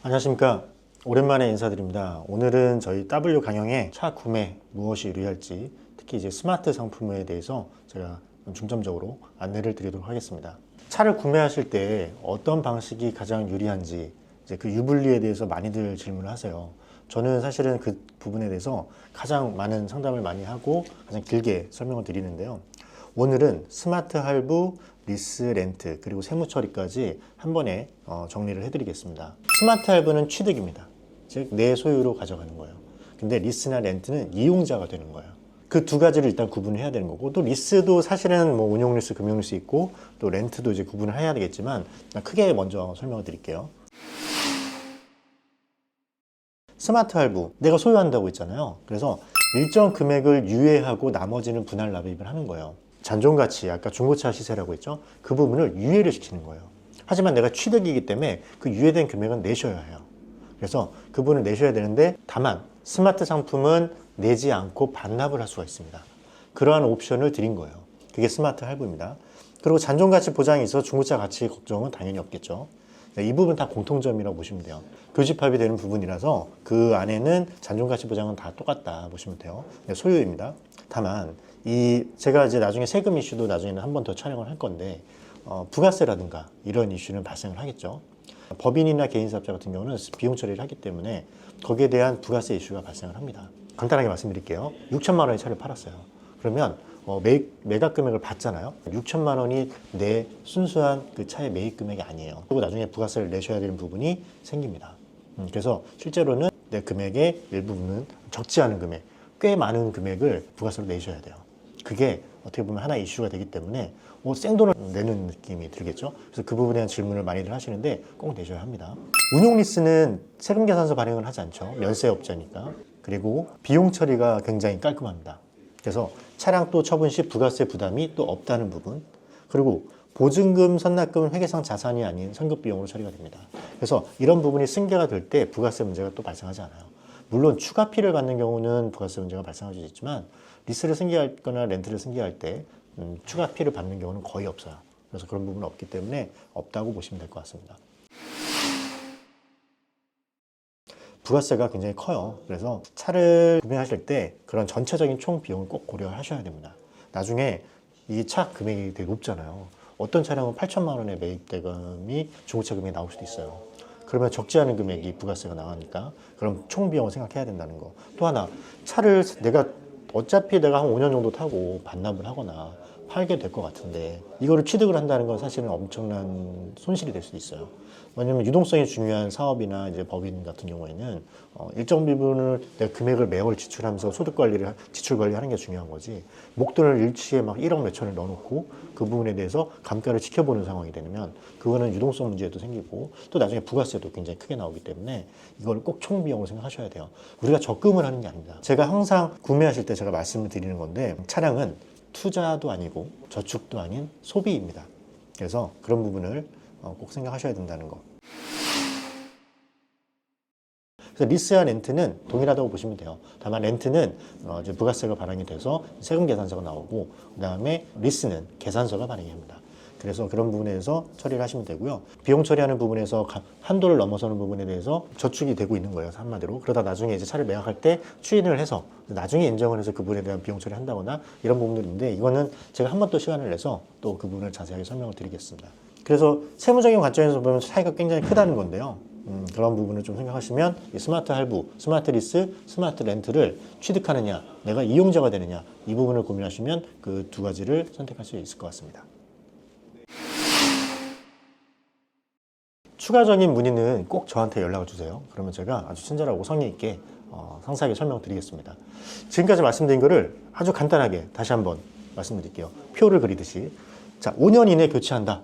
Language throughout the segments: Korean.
안녕하십니까. 오랜만에 인사드립니다. 오늘은 저희 W 강영의 차 구매 무엇이 유리할지, 특히 이제 스마트 상품에 대해서 제가 중점적으로 안내를 드리도록 하겠습니다. 차를 구매하실 때 어떤 방식이 가장 유리한지, 이제 그 유불리에 대해서 많이들 질문을 하세요. 저는 사실은 그 부분에 대해서 가장 많은 상담을 많이 하고 가장 길게 설명을 드리는데요. 오늘은 스마트 할부, 리스, 렌트, 그리고 세무 처리까지 한 번에 정리를 해드리겠습니다. 스마트 할부는 취득입니다. 즉, 내 소유로 가져가는 거예요. 근데 리스나 렌트는 이용자가 되는 거예요. 그 두 가지를 일단 구분을 해야 되는 거고, 또 리스도 사실은 뭐 운용 리스, 금융 리스 있고, 또 렌트도 이제 구분을 해야 되겠지만, 크게 먼저 설명을 드릴게요. 스마트 할부, 내가 소유한다고 했잖아요. 그래서 일정 금액을 유예하고 나머지는 분할 납입을 하는 거예요. 잔존가치, 아까 중고차 시세라고 했죠. 그 부분을 유예를 시키는 거예요. 하지만 내가 취득이기 때문에 그 유예된 금액은 내셔야 해요. 그래서 그 부분을 내셔야 되는데, 다만 스마트 상품은 내지 않고 반납을 할 수가 있습니다. 그러한 옵션을 드린 거예요. 그게 스마트 할부입니다. 그리고 잔존가치 보장이 있어서 중고차 가치 걱정은 당연히 없겠죠. 이 부분 다 공통점이라고 보시면 돼요. 교집합이 되는 부분이라서 그 안에는 잔존가치 보장은 다 똑같다 보시면 돼요. 소유입니다. 다만 제가 이제 나중에 세금 이슈도 나중에는 한 번 더 촬영을 할 건데, 부가세라든가 이런 이슈는 발생을 하겠죠. 법인이나 개인사업자 같은 경우는 비용 처리를 하기 때문에 거기에 대한 부가세 이슈가 발생을 합니다. 간단하게 말씀드릴게요. 6천만 원의 차를 팔았어요. 그러면 매각 금액을 받잖아요. 6천만 원이 내 순수한 그 차의 매입 금액이 아니에요. 그리고 나중에 부가세를 내셔야 되는 부분이 생깁니다. 그래서 실제로는 내 금액의 일부분은 적지 않은 금액, 꽤 많은 금액을 부가세로 내셔야 돼요. 그게 어떻게 보면 하나의 이슈가 되기 때문에 생돈을 내는 느낌이 들겠죠. 그래서 그 부분에 대한 질문을 많이들 하시는데 꼭 내셔야 합니다. 운용 리스는 세금 계산서 발행을 하지 않죠. 면세업자니까. 그리고 비용 처리가 굉장히 깔끔합니다. 그래서 차량 또 처분 시 부가세 부담이 또 없다는 부분, 그리고 보증금, 선납금은 회계상 자산이 아닌 선급 비용으로 처리가 됩니다. 그래서 이런 부분이 승계가 될 때 부가세 문제가 또 발생하지 않아요. 물론 추가피를 받는 경우는 부가세 문제가 발생할 수 있지만, 리스를 승계하거나 렌트를 승계할 때 추가피를 받는 경우는 거의 없어요. 그래서 그런 부분은 없기 때문에 없다고 보시면 될 것 같습니다. 부가세가 굉장히 커요. 그래서 차를 구매하실 때 그런 전체적인 총 비용을 꼭 고려하셔야 됩니다. 나중에 이 차 금액이 되게 높잖아요. 어떤 차량은 8천만 원의 매입 대금이 중고차 금액이 나올 수도 있어요. 그러면 적지 않은 금액이 부가세가 나가니까 그럼 총 비용을 생각해야 된다는 거. 또 하나, 차를 어차피 내가 한 5년 정도 타고 반납을 하거나 팔게 될 것 같은데, 이거를 취득을 한다는 건 사실은 엄청난 손실이 될 수도 있어요. 왜냐면 유동성이 중요한 사업이나 이제 법인 같은 경우에는 일정 부분을 내가 금액을 매월 지출하면서 소득 관리를, 지출 관리하는 게 중요한 거지, 목돈을 일치에 막 1억 몇천을 넣어놓고 그 부분에 대해서 감가를 지켜보는 상황이 되면 그거는 유동성 문제도 생기고, 또 나중에 부가세도 굉장히 크게 나오기 때문에 이걸 꼭 총 비용으로 생각하셔야 돼요. 우리가 적금을 하는 게 아닙니다. 제가 항상 구매하실 때 제가 말씀을 드리는 건데, 차량은 투자도 아니고 저축도 아닌 소비입니다. 그래서 그런 부분을 꼭 생각하셔야 된다는 거. 그래서 리스와 렌트는 동일하다고 보시면 돼요. 다만 렌트는 이제 부가세가 발행이 돼서 세금 계산서가 나오고, 그 다음에 리스는 계산서가 발행이 합니다. 그래서 그런 부분에서 처리를 하시면 되고요. 비용 처리하는 부분에서 한도를 넘어서는 부분에 대해서 저축이 되고 있는 거예요, 한마디로. 그러다 나중에 이제 차를 매각할 때 추인을 해서 나중에 인정을 해서 그 부분에 대한 비용 처리를 한다거나 이런 부분들인데, 이거는 제가 한 번 또 시간을 내서 또 그 부분을 자세하게 설명을 드리겠습니다. 그래서 세무적인 관점에서 보면 차이가 굉장히 크다는 건데요. 그런 부분을 좀 생각하시면 이 스마트 할부, 스마트 리스, 스마트 렌트를 취득하느냐, 내가 이용자가 되느냐, 이 부분을 고민하시면 그 두 가지를 선택할 수 있을 것 같습니다. 추가적인 문의는 꼭 저한테 연락을 주세요. 그러면 제가 아주 친절하고 성의 있게 상세하게 설명드리겠습니다. 지금까지 말씀드린 거를 아주 간단하게 다시 한번 말씀드릴게요. 표를 그리듯이. 자, 5년 이내 교체한다.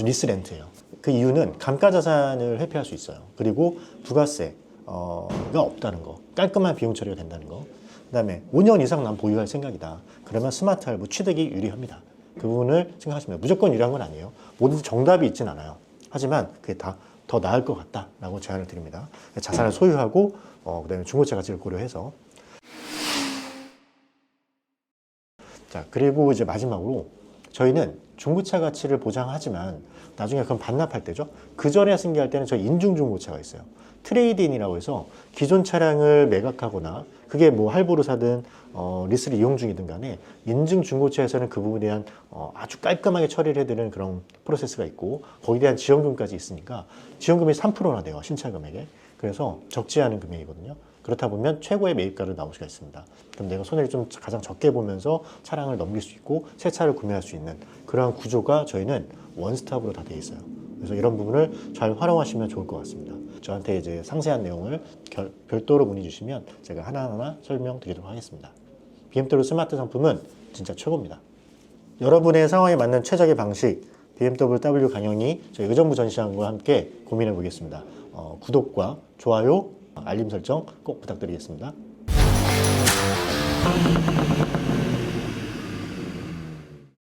리스 렌트예요. 그 이유는 감가자산을 회피할 수 있어요. 그리고 부가세가 없다는 거, 깔끔한 비용 처리가 된다는 거. 그 다음에 5년 이상 난 보유할 생각이다. 그러면 스마트 할부 취득이 유리합니다. 그 부분을 생각하시면 무조건 유리한 건 아니에요. 뭐든지 정답이 있진 않아요. 하지만 그게 더 나을 것 같다라고 제안을 드립니다. 자산을 소유하고 그다음에 중고차 가치를 고려해서. 자, 그리고 이제 마지막으로 저희는 중고차 가치를 보장하지만 나중에 그건 반납할 때죠. 그 전에 승계할 때는 저희 인증 중고차가 있어요. 트레이드인이라고 해서 기존 차량을 매각하거나 그게 뭐 할부로 사든 리스를 이용 중이든 간에 인증 중고차에서는 그 부분에 대한 아주 깔끔하게 처리를 해드리는 그런 프로세스가 있고 거기에 대한 지원금까지 있으니까 지원금이 3%나 돼요. 신차 금액에. 그래서 적지 않은 금액이거든요. 그렇다 보면 최고의 매입가로 나올 수가 있습니다. 그럼 내가 손해를 좀 가장 적게 보면서 차량을 넘길 수 있고 새 차를 구매할 수 있는 그러한 구조가 저희는 원스톱으로 다 돼 있어요. 그래서 이런 부분을 잘 활용하시면 좋을 것 같습니다. 저한테 이제 상세한 내용을 별도로 문의 주시면 제가 하나하나 설명드리도록 하겠습니다. BMW 스마트 상품은 진짜 최고입니다. 여러분의 상황에 맞는 최적의 방식 BMW W 강영이 저희 의정부 전시장과 함께 고민해 보겠습니다. 구독과 좋아요, 알림 설정 꼭 부탁드리겠습니다.